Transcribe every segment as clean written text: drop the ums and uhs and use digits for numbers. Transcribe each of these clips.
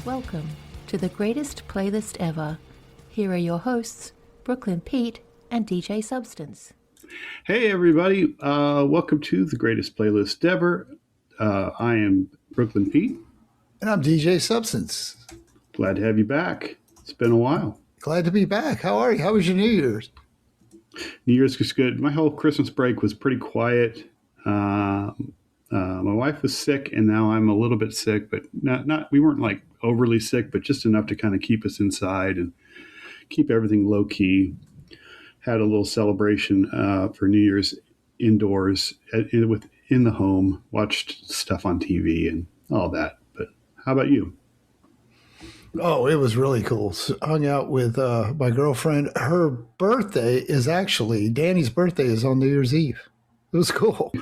Welcome to the greatest playlist ever. Here are your hosts, Brooklyn Pete and DJ Substance. Hey everybody, welcome to the greatest playlist ever. I am Brooklyn Pete. And I'm DJ Substance. Glad to have you back. It's been a while. Glad to be back. How are you? How was your New Year's? New Year's was good. My whole Christmas break was pretty quiet. My wife was sick, and now I'm a little bit sick, but not. We weren't like overly sick, but just enough to kind of keep us inside and keep everything low key. Had a little celebration for New Year's indoors in the home. Watched stuff on TV and all that. But how about you? Oh, it was really cool. So, hung out with my girlfriend. Her birthday is actually, Danny's birthday is on New Year's Eve. It was cool.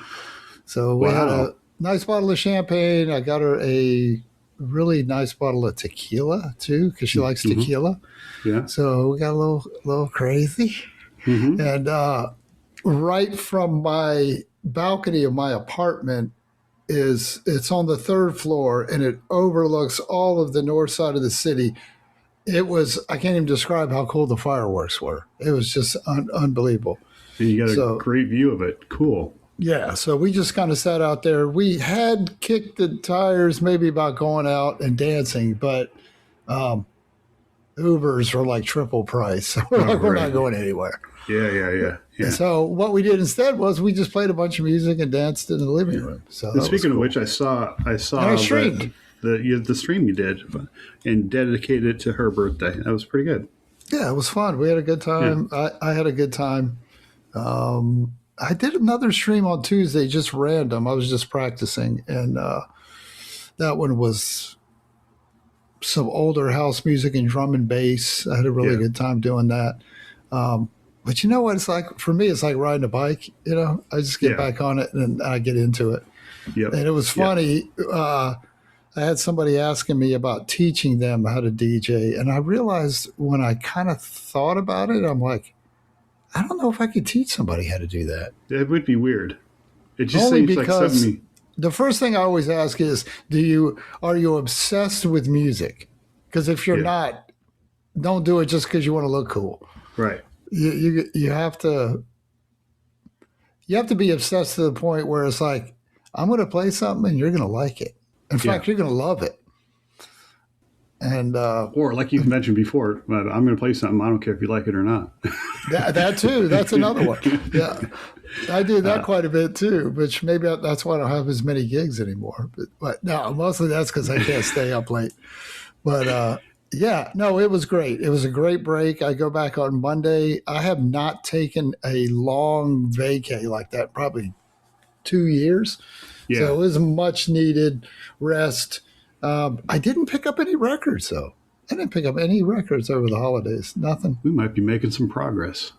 So we had a nice bottle of champagne. I got her a really nice bottle of tequila too, because she likes tequila. Yeah. So we got a little crazy. Mm-hmm. And right from my balcony of my apartment it's on the third floor, and it overlooks all of the north side of the city. It was, I can't even describe how cool the fireworks were. It was just unbelievable. And you got a great view of it. Cool. Yeah, so we just kind of sat out there. We had kicked the tires maybe about going out and dancing, but Ubers were like triple price. So we're not going anywhere. Yeah. So what we did instead was we just played a bunch of music and danced in the living room. So and speaking of which, I saw and I streamed the stream you did and dedicated it to her birthday. That was pretty good. Yeah, it was fun. We had a good time. Yeah. I had a good time. I did another stream on Tuesday, just random. I was just practicing, and that one was some older house music and drum and bass. I had a really good time doing that. But you know what it's like? For me, it's like riding a bike. You know, I just get back on it and I get into it. Yep. And it was funny. I had somebody asking me about teaching them how to DJ. And I realized when I kind of thought about it, I'm like, I don't know if I could teach somebody how to do that. It would be weird. It just only seems because like something. The first thing I always ask is, are you obsessed with music? Because if you're not, don't do it just because you want to look cool. Right. You have to be obsessed to the point where it's like, I'm going to play something and you're going to like it. In fact, you're going to love it. And or like you mentioned before, I'm going to play something. I don't care if you like it or not. that too. That's another one. Yeah, I do that quite a bit too. Which maybe that's why I don't have as many gigs anymore. But no, mostly that's because I can't stay up late. But it was great. It was a great break. I go back on Monday. I have not taken a long vacay like that, probably 2 years. Yeah. So it was much needed rest. I didn't pick up any records, though. I didn't pick up any records over the holidays. Nothing. We might be making some progress.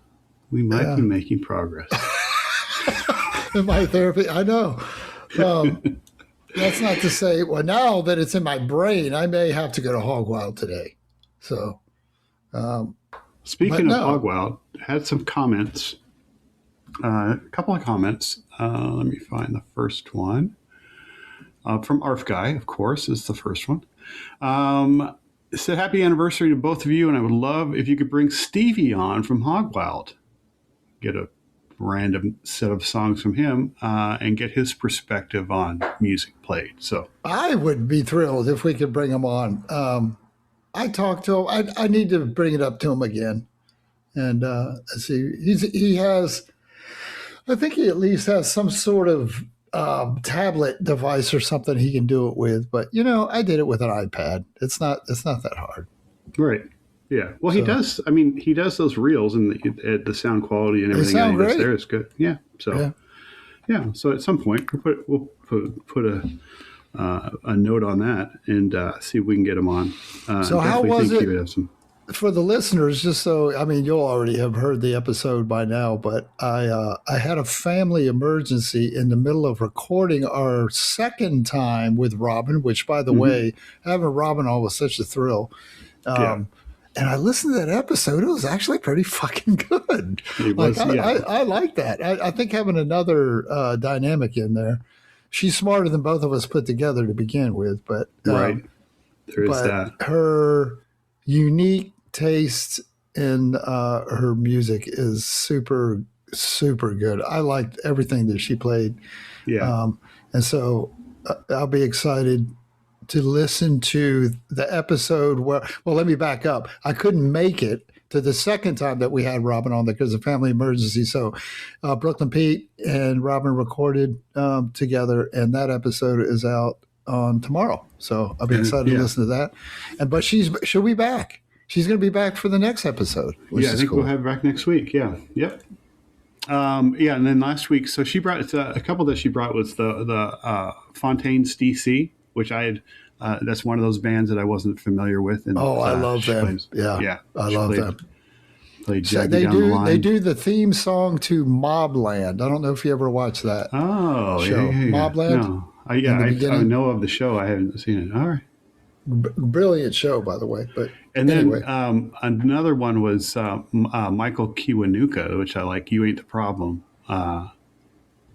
We might be making progress. In my therapy, I know. That's not to say, well, now that it's in my brain, I may have to go to Hog Wild today. So, speaking of Hog Wild, had some comments, a couple of comments. Let me find the first one. From Arf Guy, of course, is the first one. It said, happy anniversary to both of you, and I would love if you could bring Stevie on from Hog Wild. Get a random set of songs from him and get his perspective on music played. So I would be thrilled if we could bring him on. I talked to him. I need to bring it up to him again. And see, he has, I think he at least has some sort of tablet device or something he can do it with. But I did it with an iPad. It's not that hard. Right. Yeah. Well, he does. I mean, he does those reels, and the sound quality and everything that he does there is good. Yeah. So, So at some point we'll put a note on that and see if we can get him on. So how was it for the listeners? Just so you'll already have heard the episode by now, but I had a family emergency in the middle of recording our second time with Robin, which, by the way, having Robin on was such a thrill. And I listened to that episode. It was actually pretty fucking good. It was, I like that. I think having another dynamic in there. She's smarter than both of us put together to begin with. But There is that. Her unique taste in her music is super, super good. I liked everything that she played. Yeah. And so I'll be excited to listen to the episode where, well, let me back up. I couldn't make it to the second time that we had Robin on there because of family emergency. So Brooklyn Pete and Robin recorded together, and that episode is out on tomorrow. So I'll be excited to listen to that. But she'll be back. She's going to be back for the next episode. Which I think we'll have her back next week. Yeah. Yep. And then last week, so she brought a couple that she brought was the Fontaines DC, which I had. That's one of those bands that I wasn't familiar with. And, I love them. Yeah, I love them. Played So they do the theme song to Mobland. I don't know if you ever watched that. Oh, show. Yeah. Mobland. No. I know of the show. I haven't seen it. All right. Brilliant show, by the way. But anyway. Another one was Michael Kiwanuka, which I like. You Ain't the Problem.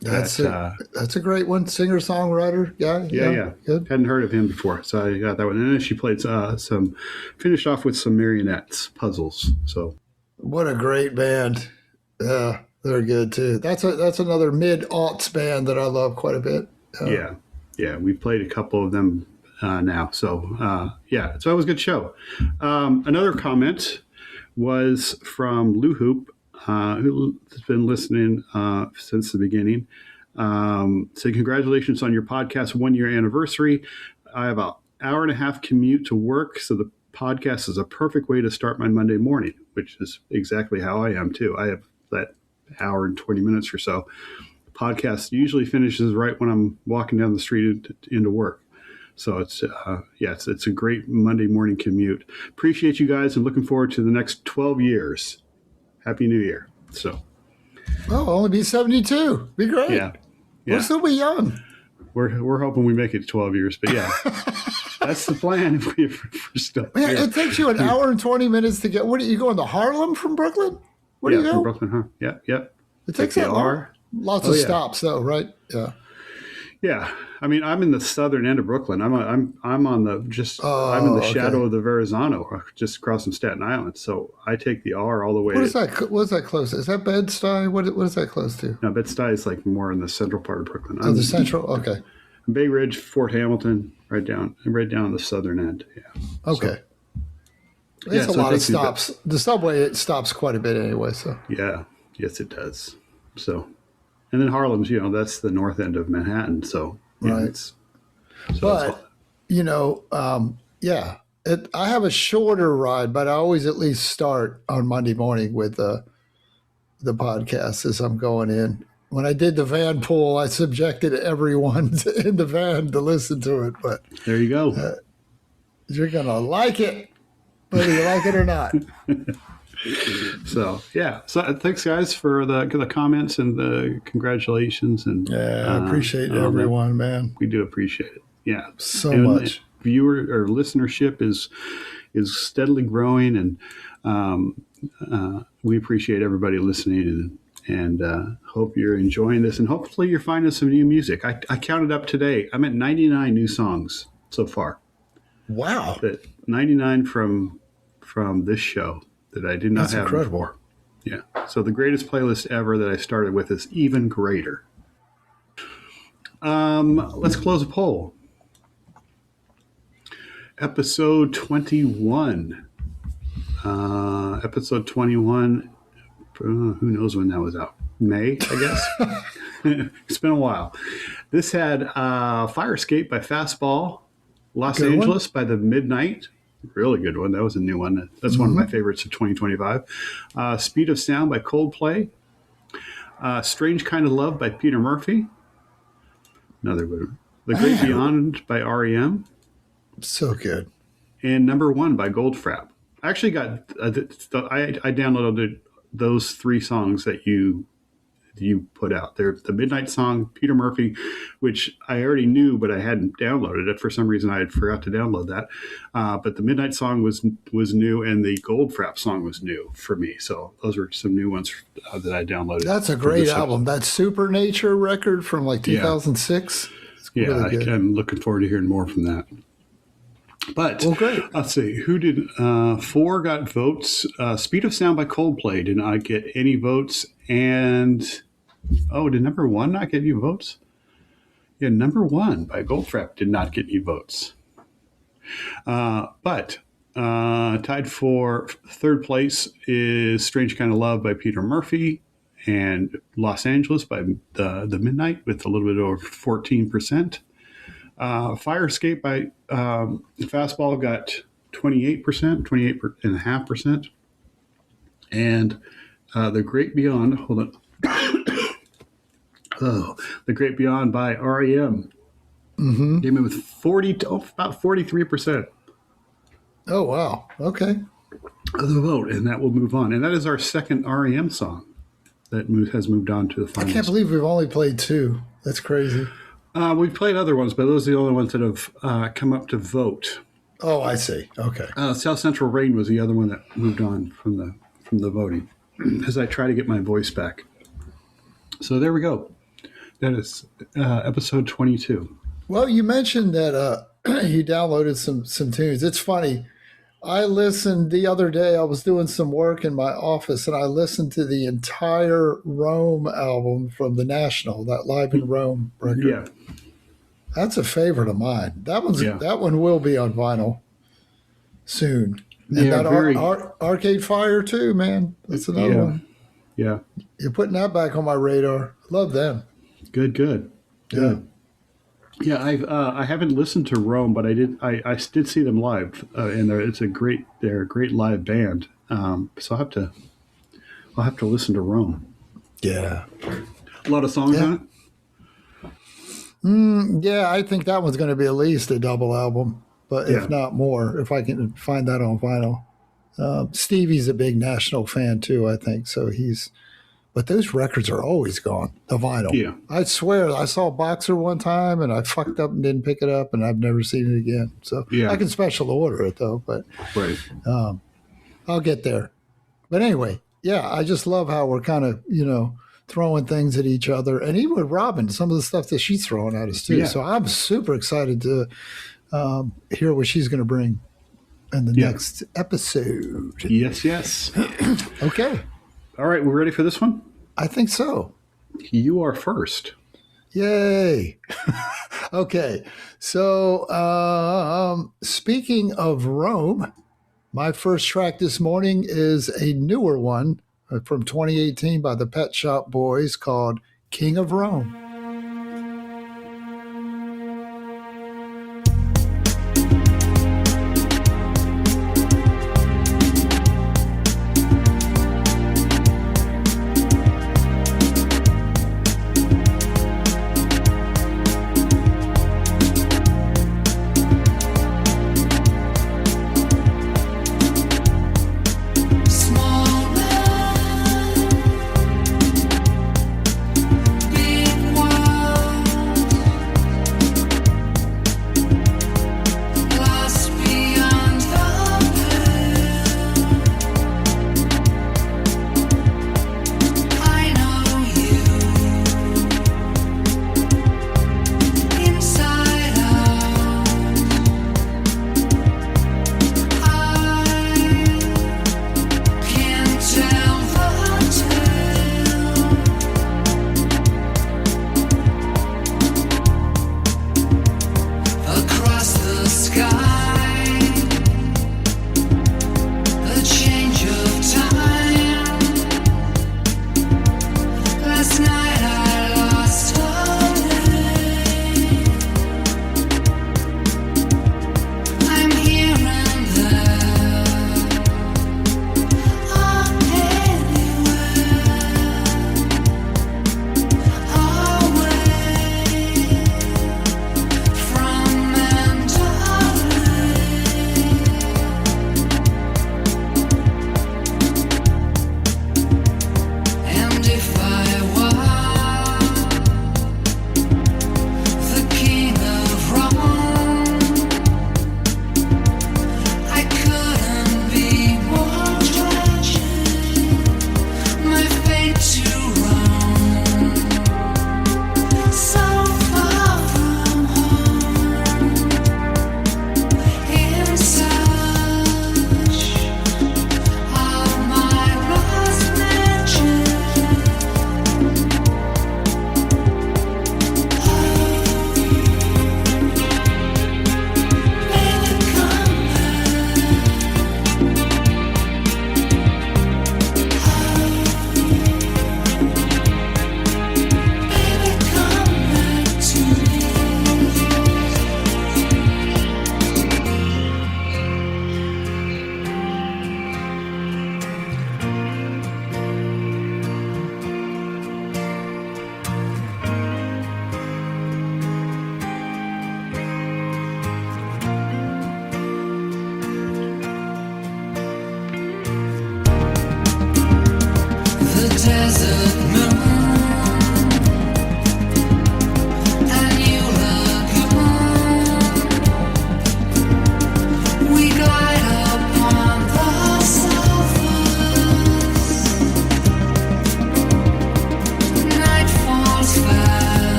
That's a great one. Singer songwriter guy. Yeah. Good. Hadn't heard of him before, so I got that one. And then she played finished off with some marionettes puzzles. So what a great band. Yeah, they're good too. That's another mid-aughts band that I love quite a bit. Yeah. We've played a couple of them now. So so it was a good show. Another comment was from Lou Hoop, who's been listening since the beginning. Say congratulations on your podcast 1-year anniversary. I have an hour and a half commute to work, so the podcast is a perfect way to start my Monday morning, which is exactly how I am too. I have that hour and 20 minutes or so. The podcast usually finishes right when I'm walking down the street into work. So it's a great Monday morning commute. Appreciate you guys and looking forward to the next 12 years. Happy New Year. So, only be 72. Be great. Yeah. We'll still be young. We're hoping we make it 12 years, but that's the plan. If we're still here. It takes you an hour and 20 minutes to get. What are you going to Harlem from Brooklyn? Where do you go? From Brooklyn, huh? Yeah. It takes that long. Lots of stops, though, right? Yeah. Yeah, I mean, I'm in the southern end of Brooklyn. I'm on the I'm in the shadow of the Verrazano, just across from Staten Island. So I take the R all the way. What is that close to? Is that Bed-Stuy? What is that close to? No, Bed-Stuy is like more in the central part of Brooklyn. The central. Okay. Bay Ridge, Fort Hamilton, right down the southern end. Yeah. Okay. So, there's a lot of stops. The subway, it stops quite a bit anyway. So. Yeah. Yes, it does. So. And then Harlem's, that's the north end of Manhattan. So, right. I have a shorter ride, but I always at least start on Monday morning with the podcast as I'm going in. When I did the van pool, I subjected everyone in the van to listen to it. But there you go. You're going to like it, whether you like it or not. So thanks guys for the comments and the congratulations and I appreciate everyone, man. We do appreciate it. Yeah, so much. Viewer or listenership is steadily growing, and we appreciate everybody listening and hope you're enjoying this, and hopefully you're finding some new music. I counted up today. I'm at 99 new songs so far. Wow, 99 from this show. That I did not have incredible. Before. Yeah. So the greatest playlist ever that I started with is even greater. Let's close a poll. Episode 21. Episode 21. Who knows when that was out? May, I guess. It's been a while. This had Fire Escape by Fastball, Los Angeles by The Midnight. Really good one. That was a new one. That's one of my favorites of 2025. Speed of Sound by Coldplay. Strange Kind of Love by Peter Murphy. Another good one. The Great Beyond by REM. So good. And Number One by Goldfrapp. I actually got, I downloaded those 3 songs that you put out there. The Midnight Song, Peter Murphy, which I already knew, but I hadn't downloaded it. For some reason, I had forgot to download that. But the Midnight Song was new, and the Goldfrapp song was new for me. So those were some new ones that I downloaded. That's a great album. That Supernature record from like 2006. Yeah, I'm looking forward to hearing more from that. But Well, great. let's see, who did 4 got votes? Speed of Sound by Coldplay did not get any votes, and did number 1 not get any votes? Yeah, number 1 by Goldfrapp did not get any votes. But tied for 3rd place is Strange Kind of Love by Peter Murphy, and Los Angeles by the Midnight with a little bit over 14%. Fire Escape by Fastball got 28%, 28.5%. And The Great Beyond, hold on. The Great Beyond by REM came in with about 43%. Oh, wow. Okay. Of the vote, and that will move on. And that is our second REM song that has moved on to the finals. I can't believe we've only played 2. That's crazy. We've played other ones, but those are the only ones that have come up to vote. Oh, I see. Okay. South Central Rain was the other one that moved on from the voting, as I try to get my voice back. So there we go. That is episode 22. Well, you mentioned that you downloaded some tunes. It's funny. I listened the other day. I was doing some work in my office, and I listened to the entire Rome album from the National, that Live in Rome record. Yeah, that's a favorite of mine. That one will be on vinyl soon. And yeah, that Arcade Fire too, man. That's another one. Yeah, you're putting that back on my radar. Love them. Good. Yeah, I haven't listened to Rome, but I did see them live, and they're a great live band. So I'll have to listen to Rome. Yeah, a lot of songs on it. Yeah, I think that one's going to be at least a double album, but if not more, if I can find that on vinyl. Stevie's a big National fan too, I think. So but those records are always gone, the vinyl. Yeah. I swear, I saw Boxer one time and I fucked up and didn't pick it up, and I've never seen it again. So I can special order it though, but right. I'll get there. But anyway, I just love how we're kind of, throwing things at each other. And even with Robin, some of the stuff that she's throwing at us too. Yeah. So I'm super excited to hear what she's going to bring in the next episode. Yes. Okay. All right, we're ready for this one? I think so. You are first. Yay. Okay. So speaking of Rome, my first track this morning is a newer one from 2018 by the Pet Shop Boys called King of Rome. Big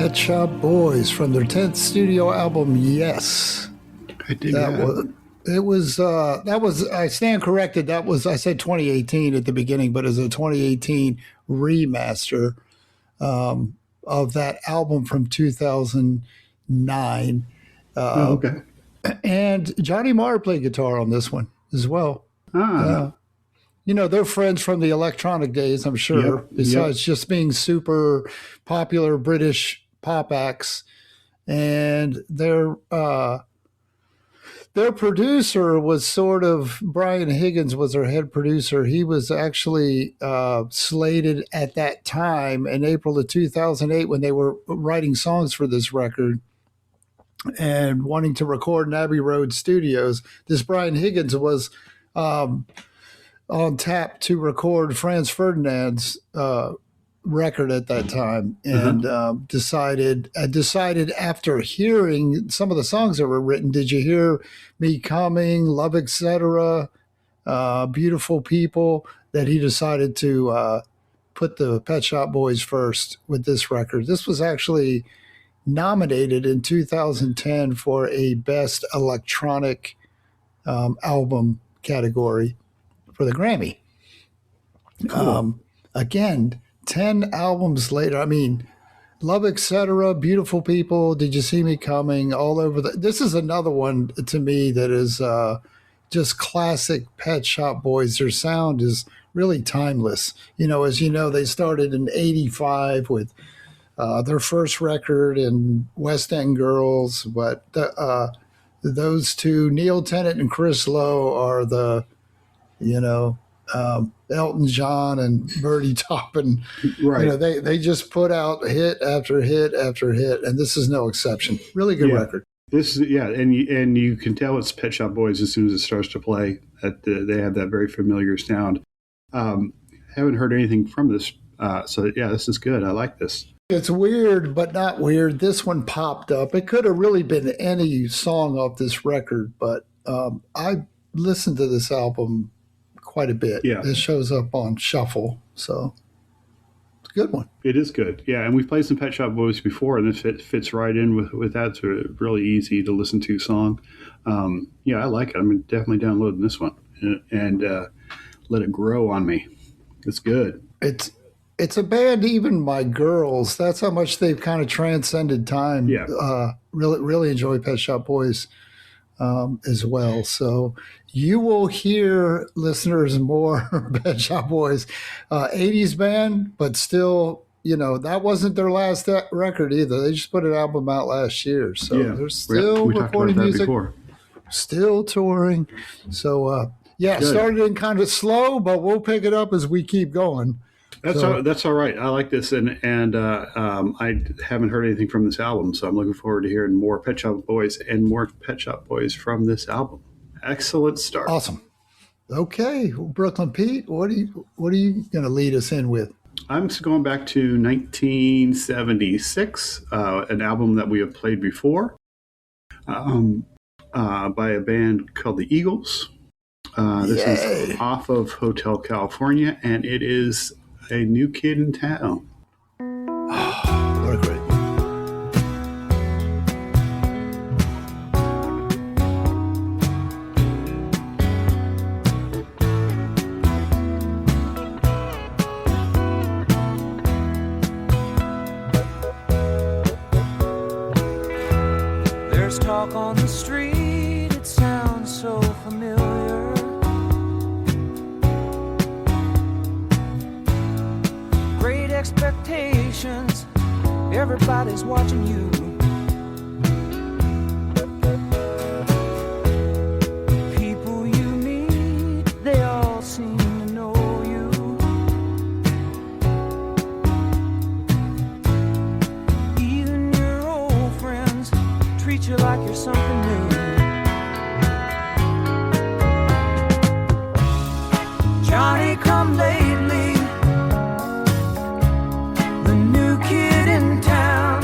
Pet Shop Boys from their 10th studio album, Yes. I dig that. That was, I stand corrected. That was, I said 2018 at the beginning, but it's a 2018 remaster of that album from 2009. Okay. And Johnny Marr played guitar on this one as well. They're friends from the electronic days, I'm sure, besides just being super popular British pop acts. And their producer was sort of, Brian Higgins was their head producer. He was actually slated at that time in April of 2008 when they were writing songs for this record and wanting to record in Abbey Road Studios. This Brian Higgins was on tap to record Franz Ferdinand's record at that time, and decided after hearing some of the songs that were written, Did You Hear Me Coming, Love, Etc., Beautiful People, that he decided to put the Pet Shop Boys first with this record. This was actually nominated in 2010 for a Best Electronic Album category for the Grammy. Cool. Again, 10 albums later, I mean, Love, Etc., Beautiful People, Did You See Me Coming, all over this is another one to me that is just classic Pet Shop Boys. Their sound is really timeless. As you know, they started in 85 with their first record in West End Girls, but those two, Neil Tennant and Chris Lowe, are the, Elton John and Bertie Taupin. Right. They just put out hit after hit after hit, and this is no exception. Really good record. This is and you can tell it's Pet Shop Boys as soon as it starts to play. That they have that very familiar sound. Haven't heard anything from this, so this is good. I like this. It's weird, but not weird. This one popped up. It could have really been any song off this record, but I listened to this album quite a bit. Yeah. It shows up on Shuffle, so it's a good one. It is good. Yeah, and we've played some Pet Shop Boys before, and this fits right in with that. It's a really easy to listen to song. I like it. I'm definitely downloading this one and let it grow on me. It's good. It's a band, even my girls, that's how much they've kind of transcended time. Yeah. Really enjoy Pet Shop Boys as well. So you will hear, listeners, more Pet Shop Boys. 80s band, but still, that wasn't their last record either. They just put an album out last year. So they're still recording music, still touring. So, started in kind of slow, but we'll pick it up as we keep going. That's all right. I like this, and I haven't heard anything from this album, so I'm looking forward to hearing more Pet Shop Boys and more Pet Shop Boys from this album. Excellent start. Awesome. Okay, Brooklyn Pete, what are you going to lead us in with? I'm going back to 1976, an album that we have played before, by a band called the Eagles. This is off of Hotel California, and it is A New Kid in Town. What a great one. There's talk on the street, it sounds so familiar. Great expectations, everybody's watching you. People you meet, they all seem to know you. Even your old friends treat you like you're something new. Johnny come lately, the new kid in town.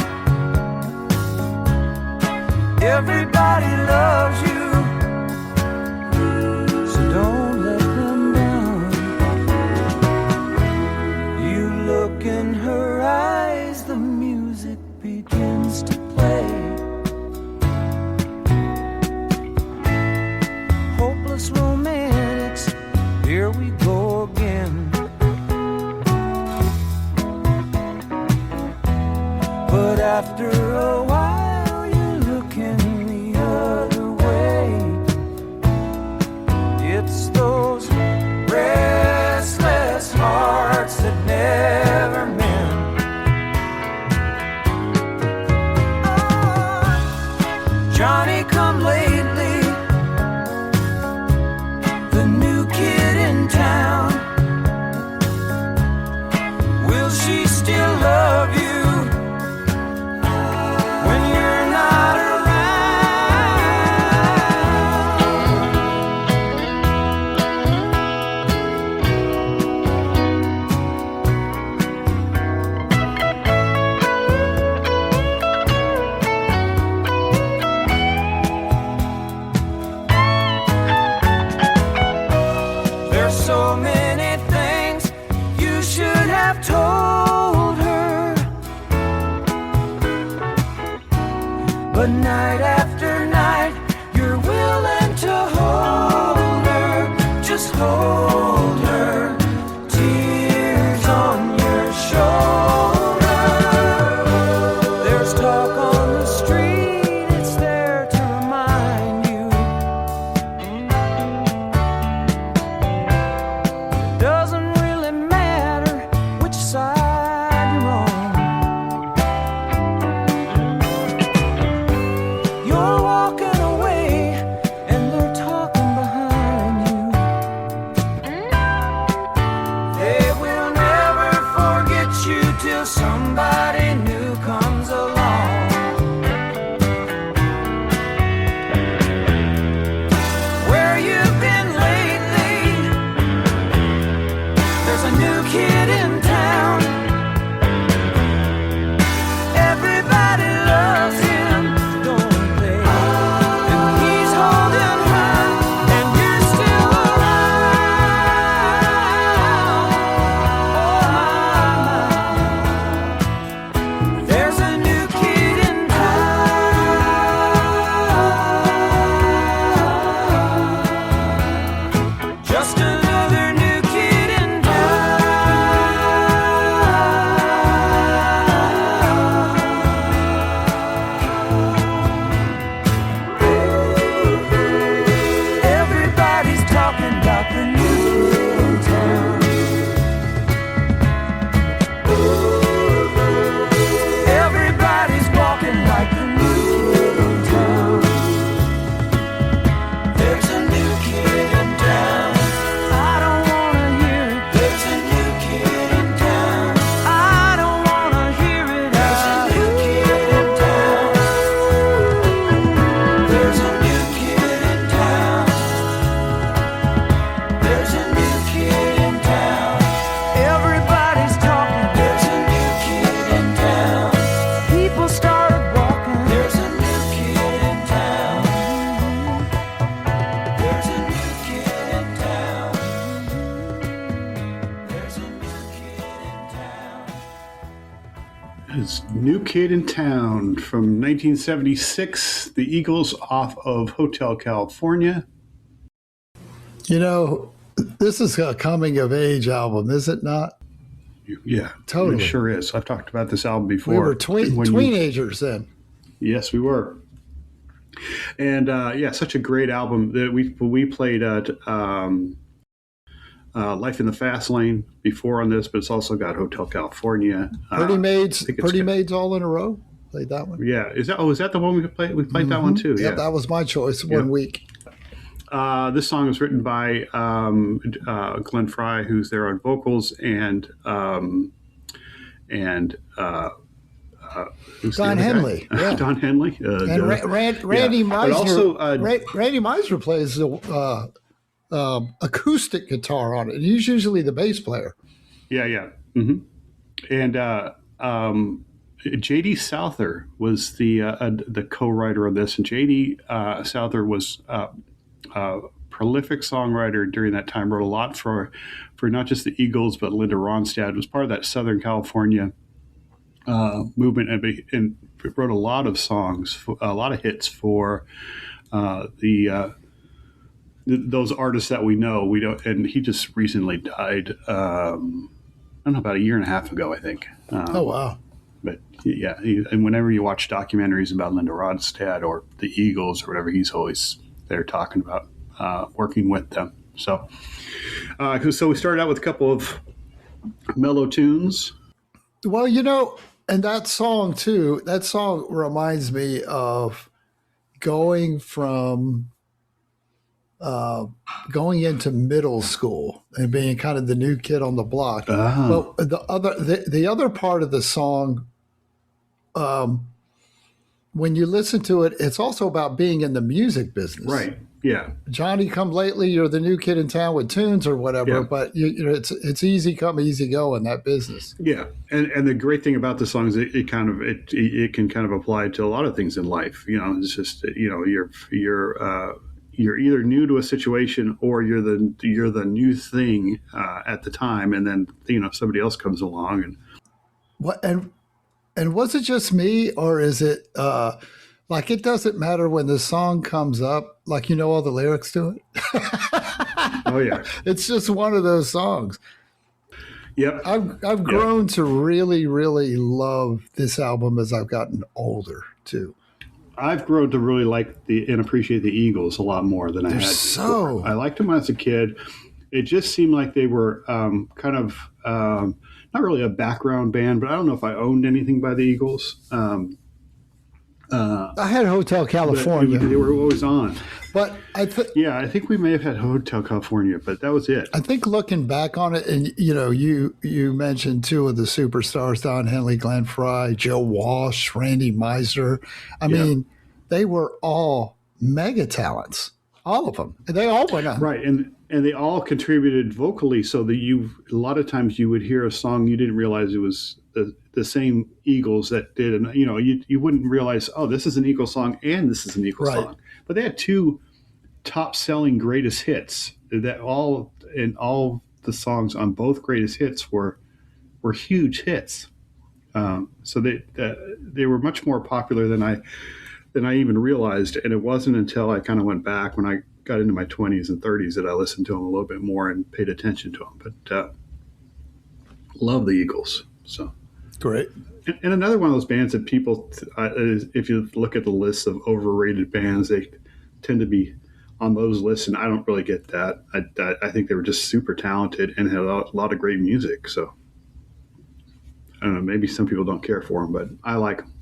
was New Kid in Town from 1976, the Eagles off of Hotel California. You know, this is a coming of age album, is it not? Yeah, Totally. It sure is. I've talked about this album before. We were teenagers then. Yes, we were. And such a great album that we played at Life in the Fast Lane before on this, but it's also got Hotel California. Pretty Maids all in a row. Played that one. Yeah, is that the one we played? We played that one too. Yeah, yeah, that was my choice one week. This song was written by Glenn Fry, who's there on vocals, and who's Don Henley. Yeah. Don Henley. And Randy Meisner. Also, Randy Meisner plays the acoustic guitar on it. He's usually the bass player. Yeah. Mm-hmm. And J.D. Souther was the co-writer of this, and J.D. Souther was a prolific songwriter during that time. Wrote a lot for not just the Eagles, but Linda Ronstadt. Was part of that Southern California movement, and wrote a lot of songs, a lot of hits for those artists that we know. We don't, and he just recently died. I don't know, about a year and a half ago, I think. Oh wow! But yeah, and whenever you watch documentaries about Linda Ronstadt or the Eagles or whatever, he's always there talking about working with them. So we started out with a couple of mellow tunes. Well, and that song too. That song reminds me of going into middle school and being kind of the new kid on the block. Oh. But the other part of the song, when you listen to it, it's also about being in the music business. Right. Yeah. Johnny come lately, you're the new kid in town with tunes or whatever, Yeah. but it's easy come, easy go in that business. Yeah. And the great thing about the song is it can kind of apply to a lot of things in life. It's just, you're either new to a situation or you're the new thing at the time, and then somebody else comes along and what and was it just me, or is it like it doesn't matter when the song comes up, like all the lyrics to it? Oh yeah, it's just one of those songs. Yep. I've grown to really, really love this album as I've gotten older too. I've grown to really like and appreciate the Eagles a lot more than I had before. I liked them when I was a kid. It just seemed like they were kind of not really a background band, but I don't know if I owned anything by the Eagles. I had Hotel California. They were always on. But I think we may have had Hotel California, but that was it. I think looking back on it, and you mentioned two of the superstars, Don Henley, Glenn Fry, Joe Walsh, Randy Meisner. I mean, they were all mega talents, all of them. And they all went on. Right, and they all contributed vocally, so that a lot of times you would hear a song, you didn't realize it was the same Eagles that did, and you wouldn't realize, oh, this is an Eagles song and this is an Eagles song. But they had two top-selling greatest hits that all the songs on both greatest hits were huge hits. So they were much more popular than I even realized, and it wasn't until I kind of went back when I got into my 20s and 30s that I listened to them a little bit more and paid attention to them. But love the Eagles. So great. And another one of those bands that people, if you look at the list of overrated bands, they tend to be on those lists, and I don't really get that. I think they were just super talented and had a lot of great music. So I don't know, maybe some people don't care for them, but I like them.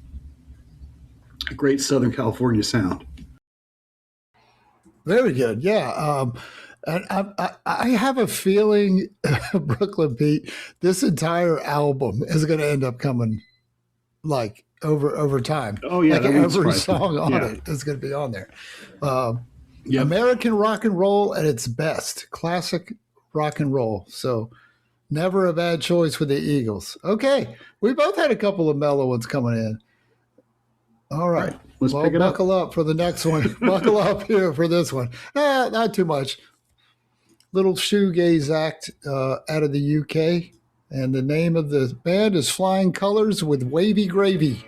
A great Southern California sound. Very good. Yeah. And I have a feeling, Brooklyn Pete, this entire album is going to end up coming like over time. Oh yeah, like every song on it is going to be on there. American rock and roll at its best, classic rock and roll. So never a bad choice with the Eagles. Okay, we both had a couple of mellow ones coming in. All right. Let's pick it buckle up for the next one. Buckle up here for this one. Not too much. Little shoegaze act out of the UK. And the name of the band is Flying Colors with Wavy Gravy.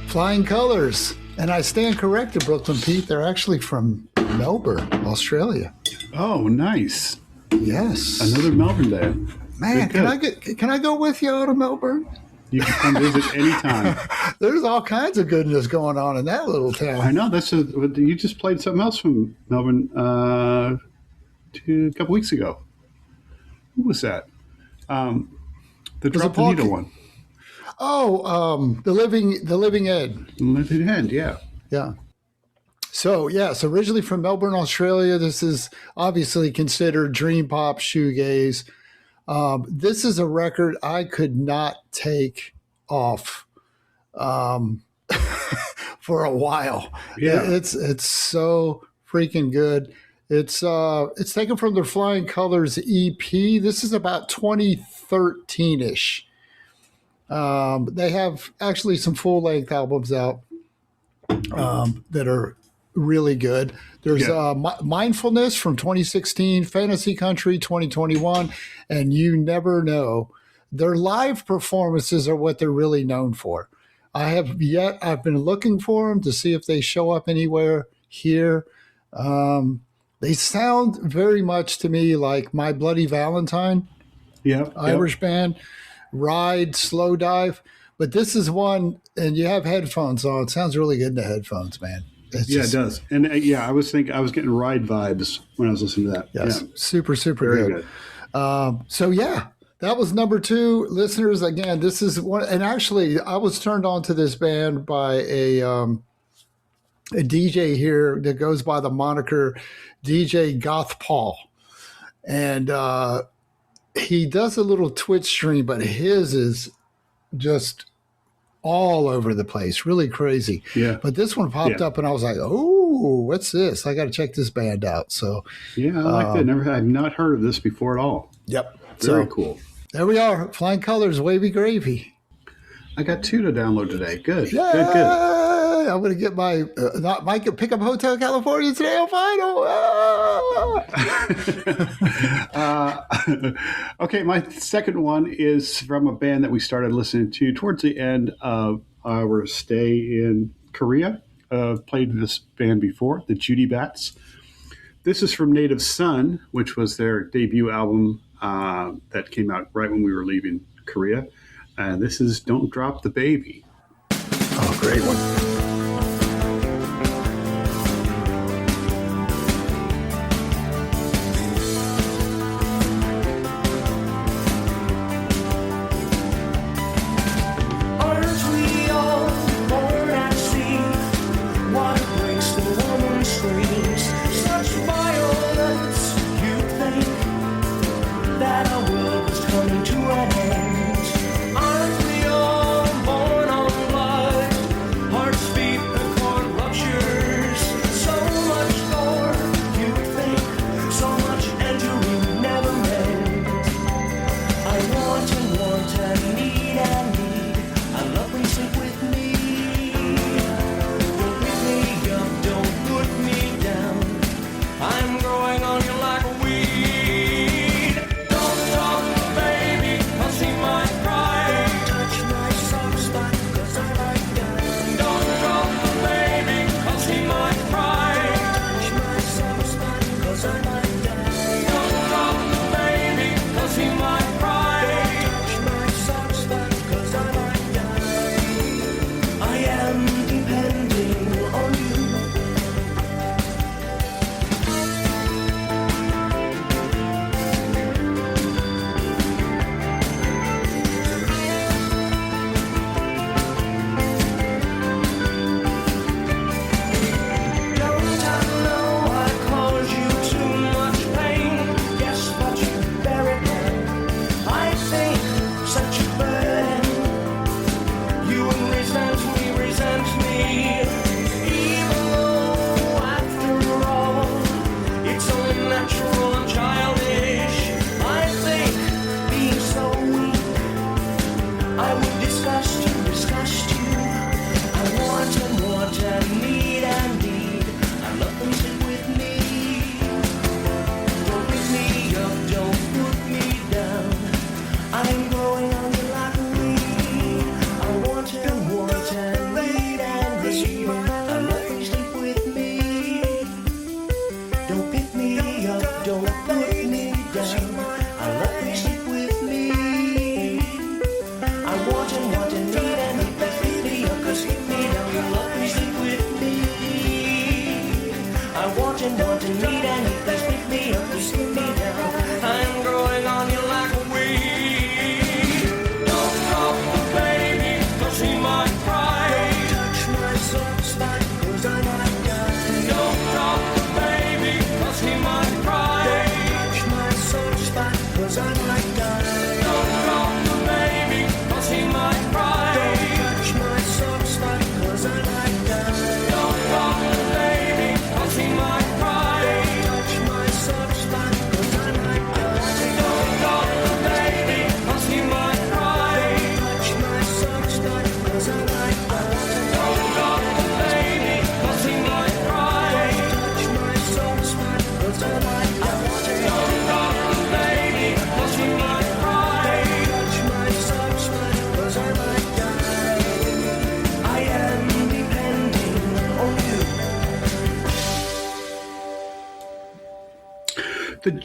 Flying Colors. And I stand corrected, Brooklyn Pete. They're actually from Melbourne, Australia. Oh, nice. Yes. Another Melbourne day. Man, can I go with you out of Melbourne? You can come visit anytime. There's all kinds of goodness going on in that little town. I know. You just played something else from Melbourne a couple weeks ago. Who was that? The Drop the Needle one. Oh, the Living Ed. Living Ed, yeah. Yeah. So, yes, originally from Melbourne, Australia. This is obviously considered dream pop shoegaze. This is a record I could not take off for a while. Yeah. It's so freaking good. It's taken from their Flying Colors EP. This is about 2013-ish. They have actually some full-length albums out that are really good. There's Mindfulness from 2016, Fantasy Country 2021, and You Never Know. Their live performances are what they're really known for. I've been looking for them to see if they show up anywhere here. They sound very much to me like My Bloody Valentine, Irish band, Ride, Slow Dive. But this is one, and you have headphones on. It sounds really good in the headphones, man. It's Yeah, it does. And I was getting ride vibes when I was listening to that. Yes, Yeah. super Very good. good. So yeah, that was number 2. Listeners, again, this is one, and actually I was turned on to this band by a DJ here that goes by the moniker DJ Goth Paul. And he does a little Twitch stream, but his is just all over the place, really crazy. Yeah. But this one popped up and I was like, oh, what's this? I got to check this band out. So Yeah, I like that. I've not heard of this before at all. yep. Very So cool. there we are. Flying Colors, Wavy Gravy. I got 2 to download today. Good. Yay! Good. I'm going to get my, not Mike, pick up Hotel California today on final. Okay, my second one is from a band that we started listening to towards the end of our stay in Korea. Played this band before, the Judy Bats. This is from Native Son, which was their debut album that came out right when we were leaving Korea. And this is Don't Drop the Baby. Oh, great one. Aren't we all born at sea? Water breaks the woman screams. Such violence, you'd think that our world was coming to an end. Aren't we all born on blood? Hearts beat, the cord ruptures. So much gore, you'd think. So much entering, never end. I want and need and need. I love when you sink with me. Don't pick me up, don't put me down. I'm growing on you like a weed. Don't talk, baby.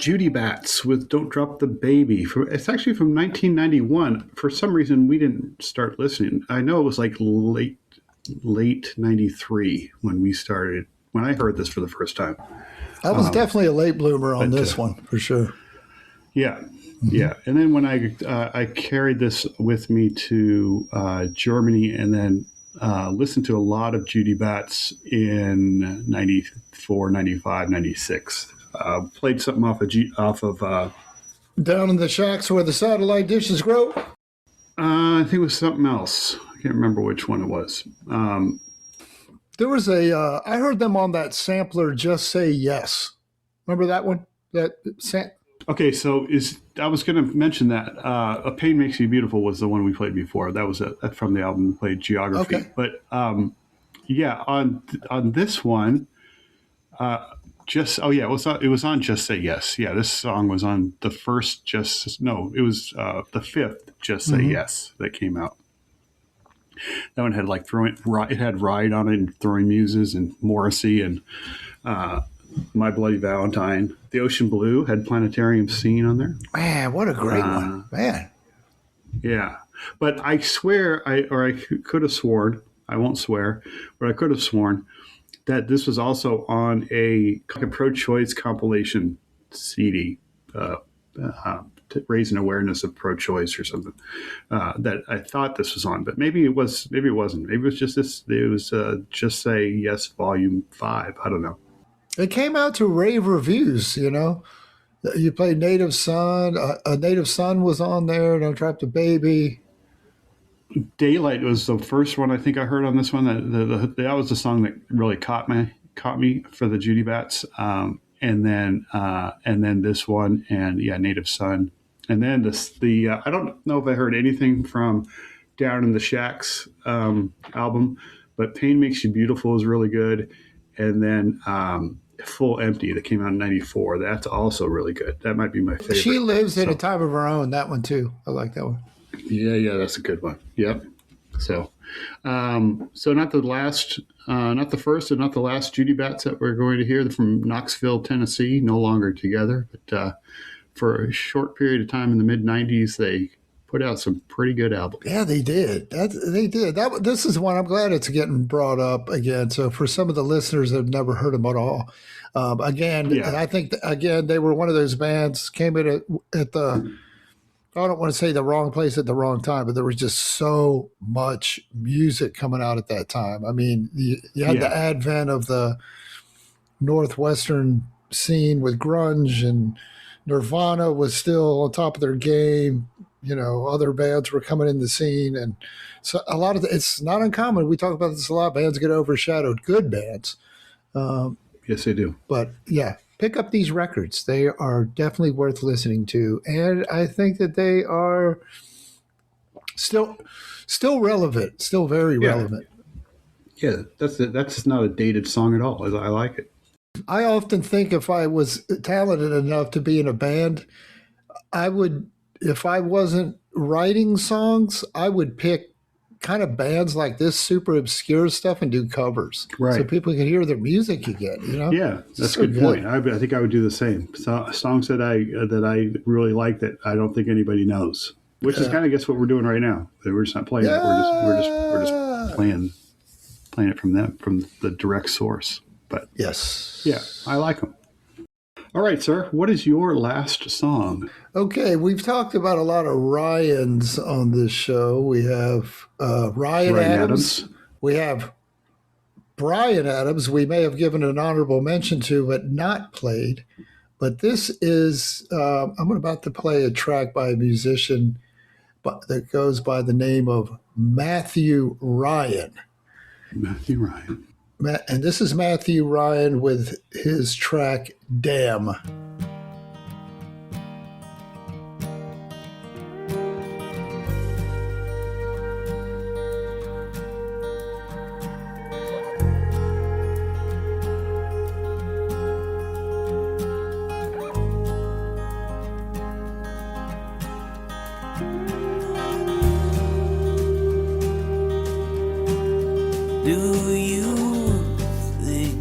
Judy Bats with "Don't Drop the Baby." It's actually from 1991. For some reason, we didn't start listening. I know it was like late '93 when we started. When I heard this for the first time, I was definitely a late bloomer on this one for sure. Yeah, yeah. And then when I carried this with me to Germany, and then listened to a lot of Judy Bats in 94, 95, 96. Played something off of Down in the Shacks Where the Satellite Dishes Grow. I think it was something else. I can't remember which one it was. There was I heard them on that sampler, Just Say Yes. Remember that one? Okay, so I was going to mention that "A Pain Makes You Beautiful" was the one we played before. That was from the album we played, Geography. Okay. But yeah, on this one, it was on "Just Say Yes." Yeah, this song was on the first it was the fifth "Just Say Yes" that came out. That one had it had Ride on it, and Throwing Muses, and Morrissey, and My Bloody Valentine. The Ocean Blue had Planetarium Scene on there. Man, what a great one. Man. Yeah. But I swear, I could have sworn, I won't swear, but I could have sworn that this was also on a pro-choice compilation CD, raising awareness of pro-choice or something, that I thought this was on, but maybe it wasn't. Maybe it was just this. It was Just Say Yes, Volume 5. I don't know. It came out to rave reviews, you know. You played Native Son. A Native Son was on there. Don't Drop the Baby. Daylight was the first one I think I heard on this one. That was the song that really caught me for the Judy Bats. And then this one, and yeah, Native Son. And then I don't know if I heard anything from Down in the Shacks album, but "Pain Makes You Beautiful" is really good. And then "Full Empty" that came out in '94. That's also really good. That might be my favorite. She Lives in a Time of Her Own. That one too. I like that one. Yeah, that's a good one. Yep. So not the first and not the last Judy Bats that we're going to hear from Knoxville, Tennessee. No longer together, but for a short period of time in the mid '90s, they put out some pretty good albums. Yeah, they did. They did. This is one I'm glad it's getting brought up again. So for some of the listeners that have never heard them at all, I think they were one of those bands came in at the. I don't want to say the wrong place at the wrong time, but there was just so much music coming out at that time. I mean, you had the advent of the Northwestern scene with grunge, and Nirvana was still on top of their game. You know, other bands were coming in the scene, and so it's not uncommon. We talk about this a lot. Bands get overshadowed. Good bands. Yes, they do. But yeah, pick up these records. They are definitely worth listening to, and I think that they are still relevant, still very relevant. Yeah, that's not a dated song at all. I like it. I often think if I was talented enough to be in a band, I would. If I wasn't writing songs, I would pick kind of bands like this, super obscure stuff, and do covers, right? So people can hear the music again. You know, yeah, that's a good point. I think I would do the same. Songs that I really like that I don't think anybody knows, which is kind of guess what we're doing right now. We're just not playing it. We're just playing it from the direct source. But yes, yeah, I like them. All right, sir. What is your last song? Okay, we've talked about a lot of Ryans on this show. We have Ryan Adams. We have Bryan Adams. We may have given an honorable mention to, but not played. But this is, I'm about to play a track by a musician that goes by the name of Matthew Ryan. Matthew Ryan. And this is Matthew Ryan with his track, Damn. Do you think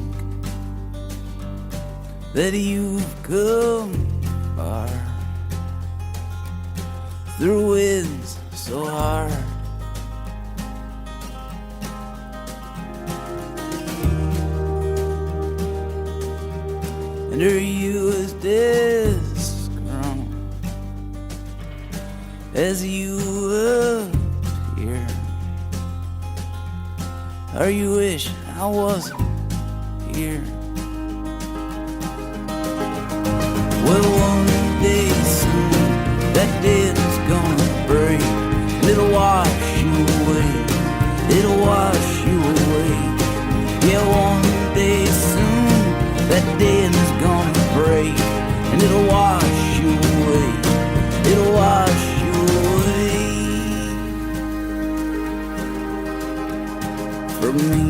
that you've come through winds so hard. And are you as disgruntled as you appear? Or you wish I wasn't here? Well, one day soon that day's gonna break, and it'll wash you away. It'll wash you away. Yeah, one day soon that day's gonna break, and it'll wash you away. It'll wash you away from me.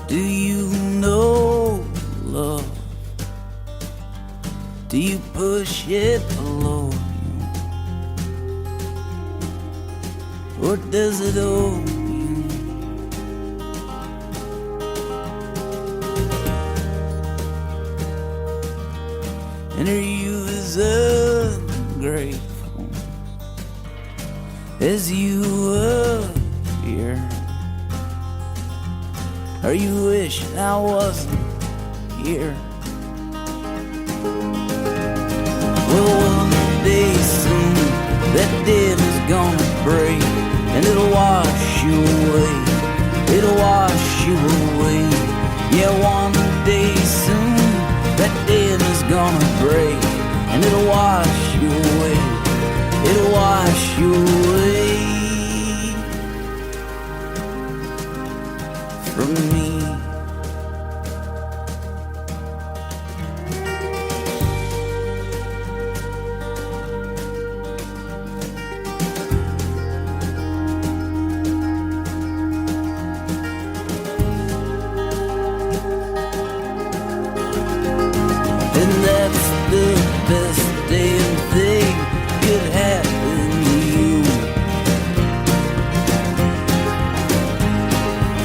Do you know love? Do you push it below you? Or does it owe you? And are you as ungrateful as you appear? Or you wish I wasn't here? Well, one day soon that dead is gonna break, and it'll wash you away. It'll wash you away. Yeah, one day soon that dead is gonna break, and it'll wash you away. It'll wash you away from me. And that's the best damn thing could happen to you.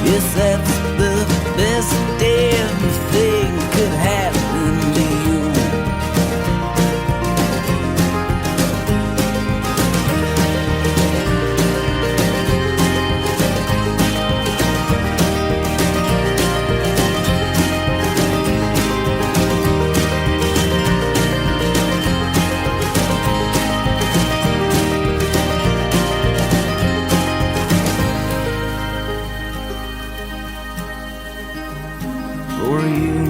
Yes, that's the best damn thing could happen to you. For you.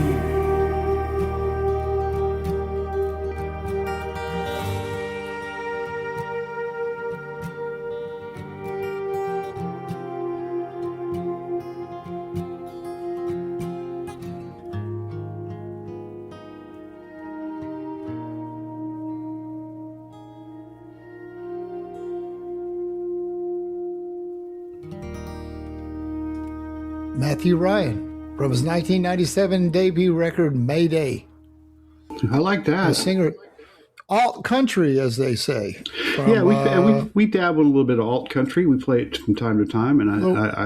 Matthew Ryan from his 1997 debut record, Mayday. I like The that. singer, alt country, as they say. From, Yeah, we dabble in a little bit of alt country. We play it from time to time, and I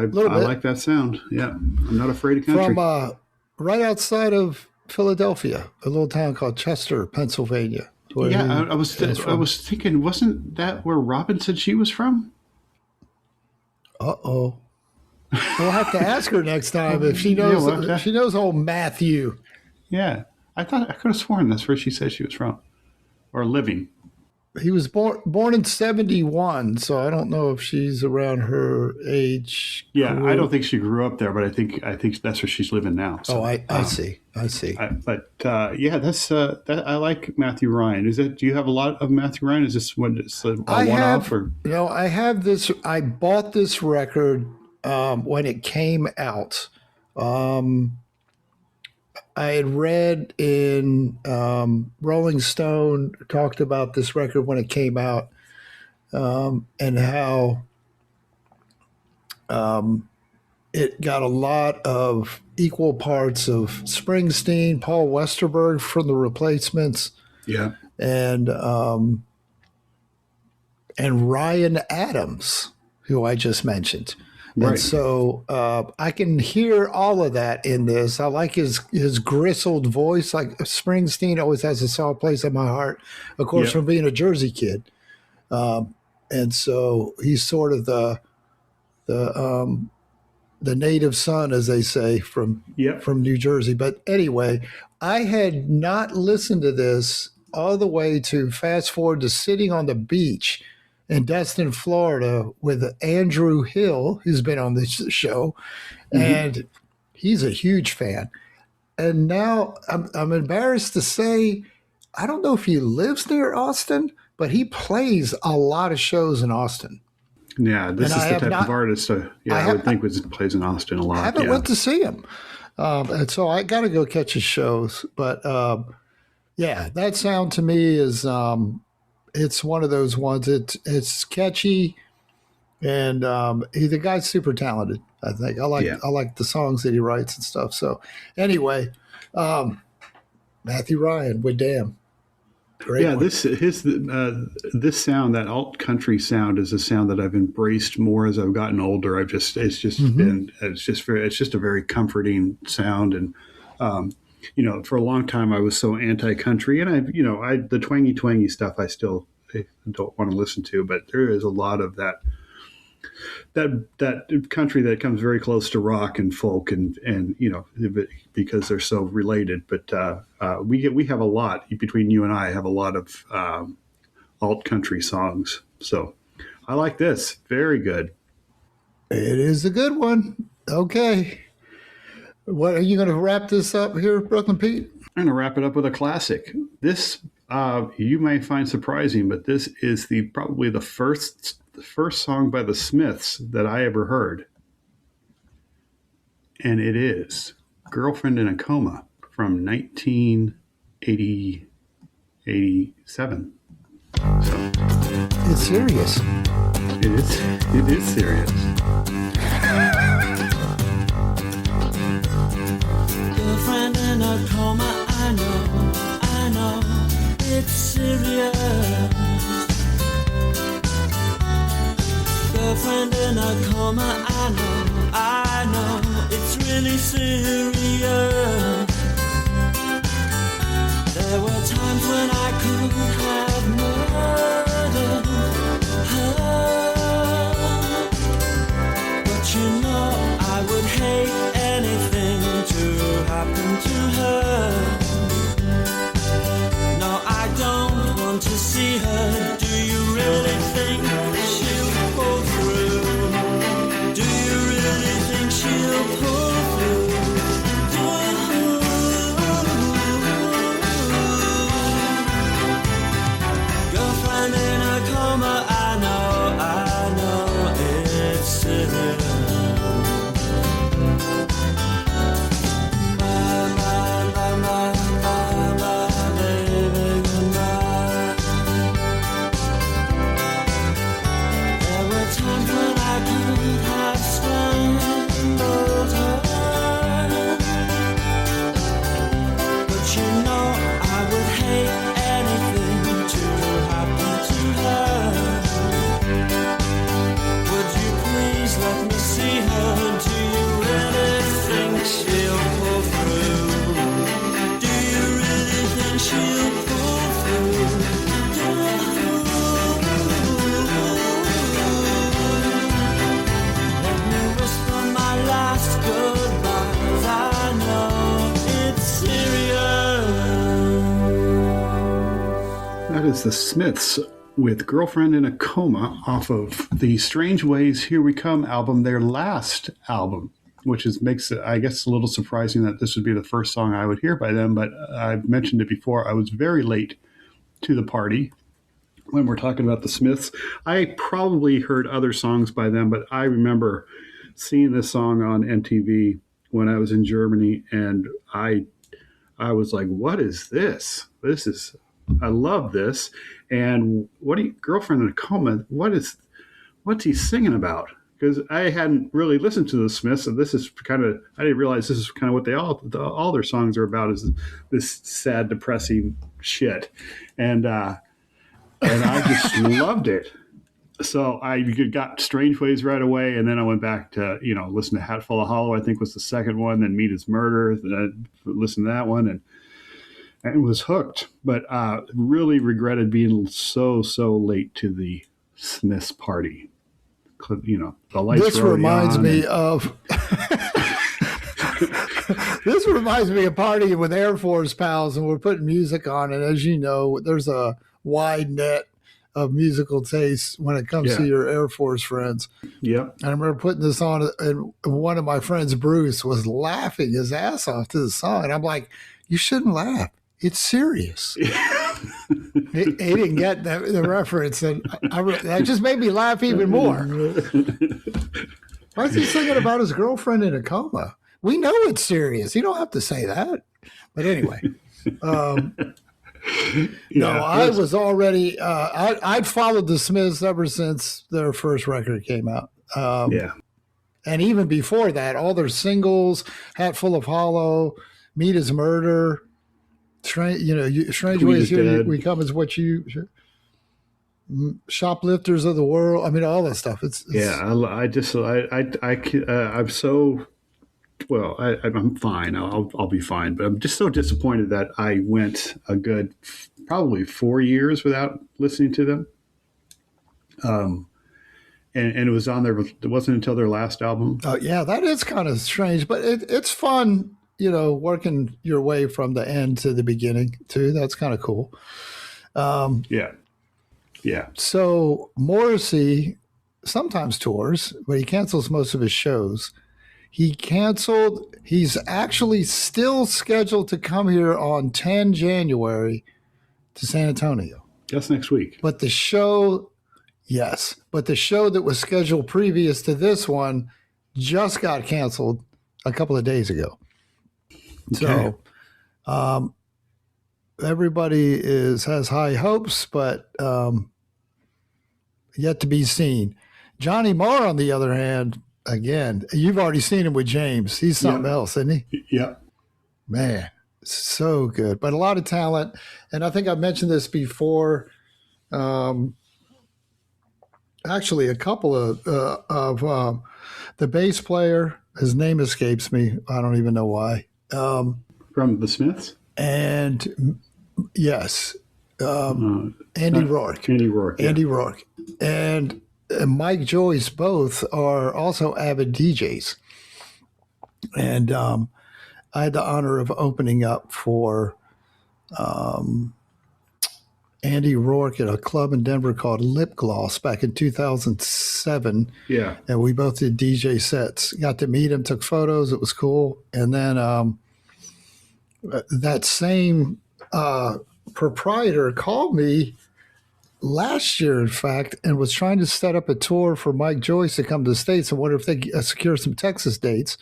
little bit. like that sound. Yeah, I'm not afraid of country. from right outside of Philadelphia, a little town called Chester, Pennsylvania. where he Yeah, I was is from. thinking, wasn't that where Robin said she was from? Uh-oh. We'll have to ask her next time if she Yeah, knows. we'll have to- If she knows old Matthew. Yeah, I thought I could have sworn that's where she said she was from, or living. He was born in 71, so I don't know if she's around her age. Yeah, I group. don't think she grew up there, but I think that's where she's living now. So, Oh, I see. I see. yeah, that's I like Matthew Ryan. Do you have a lot of Matthew Ryan? Is this one a I one have, off or? I have this. I bought this record when it came out. I had read in Rolling Stone talked about this record when it came out, and how it got a lot of equal parts of Springsteen, Paul Westerberg from the Replacements, Yeah. and Ryan Adams, who I just mentioned. Right. And so I can hear all of that in this. I like his gristled voice. Like Springsteen always has a soft place in my heart, of course, Yep. from being a Jersey kid. And so he's sort of the native son, as they say, from New Jersey. But anyway, I had not listened to this all the way to fast forward to sitting on the beach in Destin, Florida, with Andrew Hill, who's been on this show, and he's a huge fan. And now I'm embarrassed to say, I don't know if he lives near Austin, but he plays a lot of shows in Austin. Yeah, this is the type of artist I would think plays in Austin a lot. I haven't went to see him. And so I got to go catch his shows. But yeah, that sound to me is it's one of those ones. It's catchy, and the guy's super talented. I think I like the songs that he writes and stuff. So anyway, Matthew Ryan with Damn. Great one. This sound, that alt country sound, is a sound that I've embraced more as I've gotten older. It's just a very comforting sound, and for a long time I was so anti-country, and the twangy stuff I don't want to listen to, but there is a lot of that country that comes very close to rock and folk, and because they're so related. But we have a lot between you and I have a lot of alt country songs. So I like this. Very good. It is a good one. Okay. What are you going to wrap this up here, Brooklyn Pete? I'm going to wrap it up with a classic. This you may find surprising, but this is probably the first song by the Smiths that I ever heard, and it is "Girlfriend in a Coma" from 1987. So it's serious. It is serious. Girlfriend in a coma, I know, it's serious. Girlfriend in a coma, I know, it's really serious. There were times when I could have murdered her, but I would hate anything to happen to her. No, I don't want to see her. Do you really think she'll pull through? Do you really think she'll pull through? Girlfriend in a coma, I know it's serious. That is the Smiths with "Girlfriend in a Coma" off of the Strange Ways Here We Come album, their last album, which makes it, I guess, a little surprising that this would be the first song I would hear by them. But I've mentioned it before, I was very late to the party when we're talking about the Smiths. I probably heard other songs by them, but I remember seeing this song on MTV when I was in Germany, and I was like, what is this? I love this. And Girlfriend in a Coma, what's he singing about? because I hadn't really listened to the Smiths, and this is kind of, I didn't realize this is kind of what all their songs are about, is this sad, depressing shit, and I just loved it. So I got Strange Ways right away, and then I went back to, listen to Hatful of Hollow, I think was the second one, then Meat is Murder, then I listened to that one, and was hooked. But really regretted being so late to the Smiths party. The lights. This reminds me of this reminds me of partying with Air Force pals, and we're putting music on. And as you know, there's a wide net of musical tastes when it comes to your Air Force friends. Yep. And I remember putting this on, and one of my friends, Bruce, was laughing his ass off to the song. And I'm like, you shouldn't laugh. It's serious. he didn't get the reference, and that just made me laugh even more. Why is he singing about his girlfriend in a coma? We know it's serious. You don't have to say that. But anyway, I was already. I'd followed the Smiths ever since their first record came out. And even before that, all their singles, "Hatful of Hollow," "Meat is Murder." Strange Ways Here We Come is what you Shoplifters of the World. I mean, all that stuff. I'm fine. I'll be fine. But I'm just so disappointed that I went a good probably 4 years without listening to them. And it was on there. It wasn't until their last album. Oh yeah, that is kind of strange, but it's fun. Working your way from the end to the beginning too. That's kind of cool. Yeah. So Morrissey sometimes tours, but he cancels most of his shows. He's actually still scheduled to come here on 10 January to San Antonio. That's next week. But the show that was scheduled previous to this one just got canceled a couple of days ago. Okay. So everybody has high hopes, but yet to be seen. Johnny Marr, on the other hand, again, you've already seen him with James. He's something else, isn't he? Yeah. Man, so good. But a lot of talent. And I think I mentioned this before. Actually, a couple of the bass player, his name escapes me. I don't even know why. From the Smiths? And yes, Andy Rourke. Andy Rourke. Yeah. Andy Rourke. And Mike Joyce both are also avid DJs. And I had the honor of opening up for Andy Rourke at a club in Denver called Lip Gloss back in 2007. Yeah. And we both did DJ sets. Got to meet him, took photos. It was cool. And then that same proprietor called me last year, in fact, and was trying to set up a tour for Mike Joyce to come to the States and wonder if they could secure some Texas dates.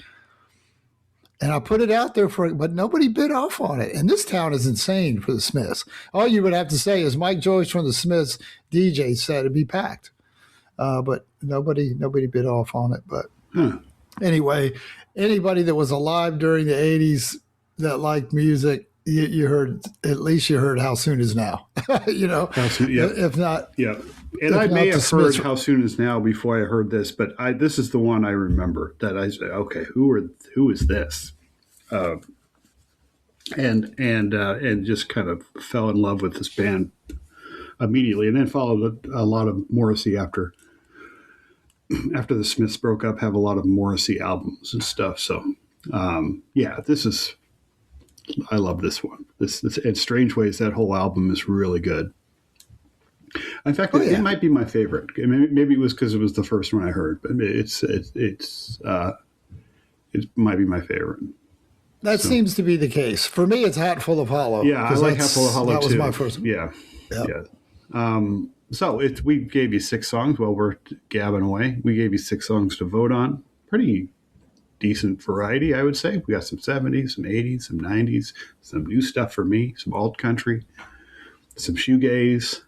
And I put it out there but nobody bid off on it. And this town is insane for the Smiths. All you would have to say is Mike Joyce from the Smiths DJ set it'd be packed. But nobody bid off on it. But anyway, anybody that was alive during the 80s that liked music, you heard How Soon Is Now. If not. Yeah. And I may have heard How Soon Is Now before I heard this, but this is the one I remember that I said, okay, who is this? And just kind of fell in love with this band immediately, and then followed a lot of Morrissey after the Smiths broke up, have a lot of Morrissey albums and stuff. So I love this one. This in Strange Ways, that whole album is really good. In fact, it might be my favorite. Maybe it was because it was the first one I heard, but it might be my favorite. That seems to be the case. For me, it's Hatful of Hollow. Yeah, I like Hatful of Hollow too. That was my first one. Yeah. So we gave you 6 songs while we're gabbing away. We gave you 6 songs to vote on. Pretty decent variety, I would say. We got some 70s, some 80s, some 90s, some new stuff for me, some alt country, some shoegaze,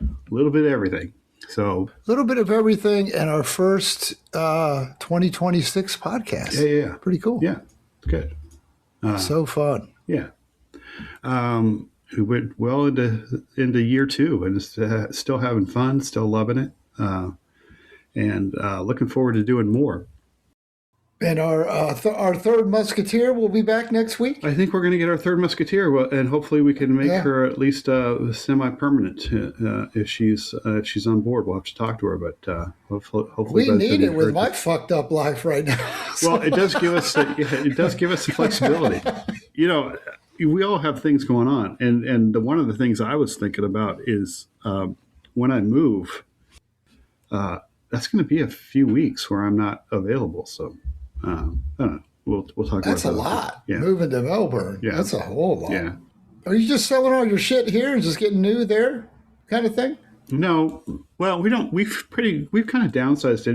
a little bit of everything. So A little bit of everything in our first 2026 podcast. yeah. Pretty cool. Yeah, it's good. So fun. Yeah. We went well into year 2 and still having fun, still loving it, and looking forward to doing more. And our third Musketeer will be back next week. I think we're going to get our third Musketeer, and hopefully we can make her at least semi-permanent if she's on board. We'll have to talk to her, but hopefully We need it with my fucked up life right now. Well, it does give us the flexibility. We all have things going on, and one of the things I was thinking about is when I move, that's going to be a few weeks where I'm not available. So I don't know. We'll talk about that. That's a lot. Yeah. Moving to Melbourne. Yeah. That's a whole lot. Yeah. Are you just selling all your shit here and just getting new there, kind of thing? No, well, we don't. We've kind of downsized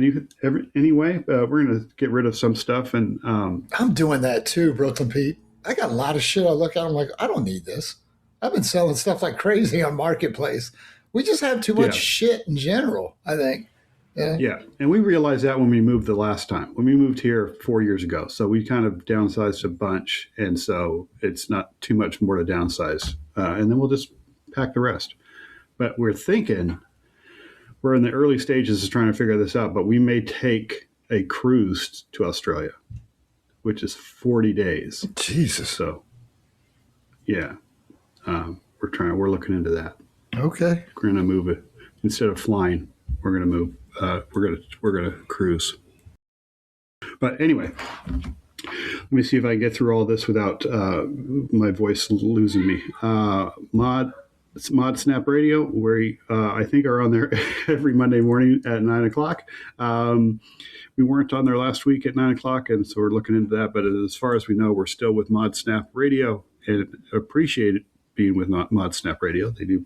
anyway. We're going to get rid of some stuff, and I'm doing that too, Brooklyn Pete. I got a lot of shit I look at. I'm like, I don't need this. I've been selling stuff like crazy on Marketplace. We just have too much shit in general, I think. Yeah, and we realized that when we moved the last time. When we moved here 4 years ago, so we kind of downsized a bunch, and so it's not too much more to downsize, and then we'll just pack the rest. But we're in the early stages of trying to figure this out, but we may take a cruise to Australia, which is 40 days. Jesus. So, yeah, we're looking into that. Okay. We're going to move it instead of flying. We're going to move. We're going to cruise. But anyway, let me see if I can get through all this without my voice losing me. It's Mod Snap Radio, where I think are on there every Monday morning at 9 o'clock. We weren't on there last week at 9 o'clock, and so we're looking into that. But as far as we know, we're still with Mod Snap Radio, and appreciate it being with Mod Snap Radio. They do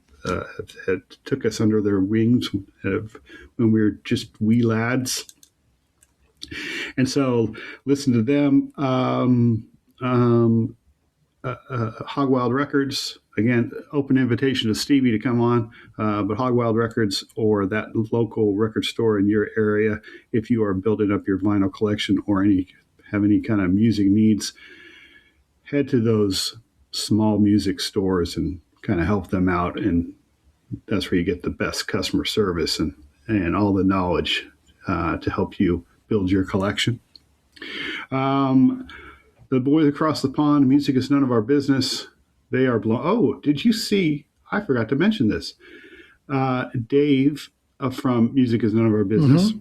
took us under their wings when we were just wee lads. And so listen to them. Hog Wild Records, again, open invitation to Stevie to come on, but Hog Wild Records or that local record store in your area, if you are building up your vinyl collection or have any kind of music needs, head to those small music stores and kind of help them out, and that's where you get the best customer service and all the knowledge to help you build your collection. The boys across the pond, Music is None of Our Business. They are blown. Oh, did you see? I forgot to mention this. Dave from Music is None of Our Business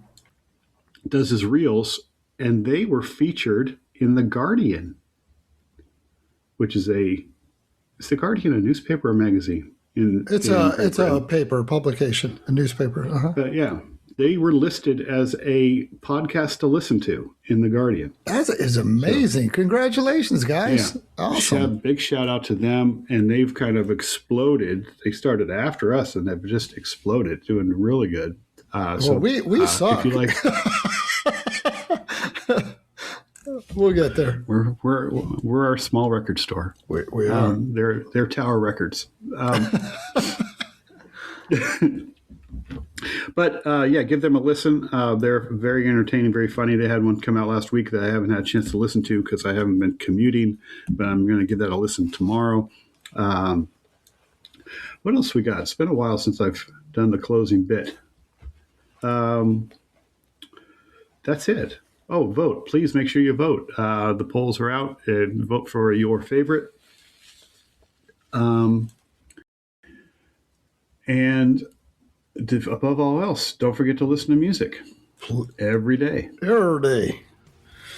does his reels, and they were featured in The Guardian, which is is The Guardian a newspaper or magazine? It's a paper publication, a newspaper. Yeah. They were listed as a podcast to listen to in The Guardian. That is amazing. So, congratulations, guys. Yeah. Awesome. Big shout out to them. And they've kind of exploded. They started after us and they've just exploded, doing really good. We suck. If you like, we'll get there. We're our small record store. We are. They're Tower Records. But give them a listen. They're very entertaining, very funny. They had one come out last week that I haven't had a chance to listen to because I haven't been commuting, but I'm going to give that a listen tomorrow. What else we got? It's been a while since I've done the closing bit. That's it. Oh, vote. Please make sure you vote. The polls are out, and vote for your favorite. And above all else, don't forget to listen to music every day. Every day.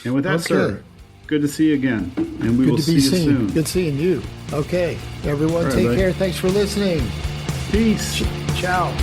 And with that, sir, good to see you again. And we will see you soon. Good seeing you. Okay. Everyone, take care. Thanks for listening. Peace. Ciao.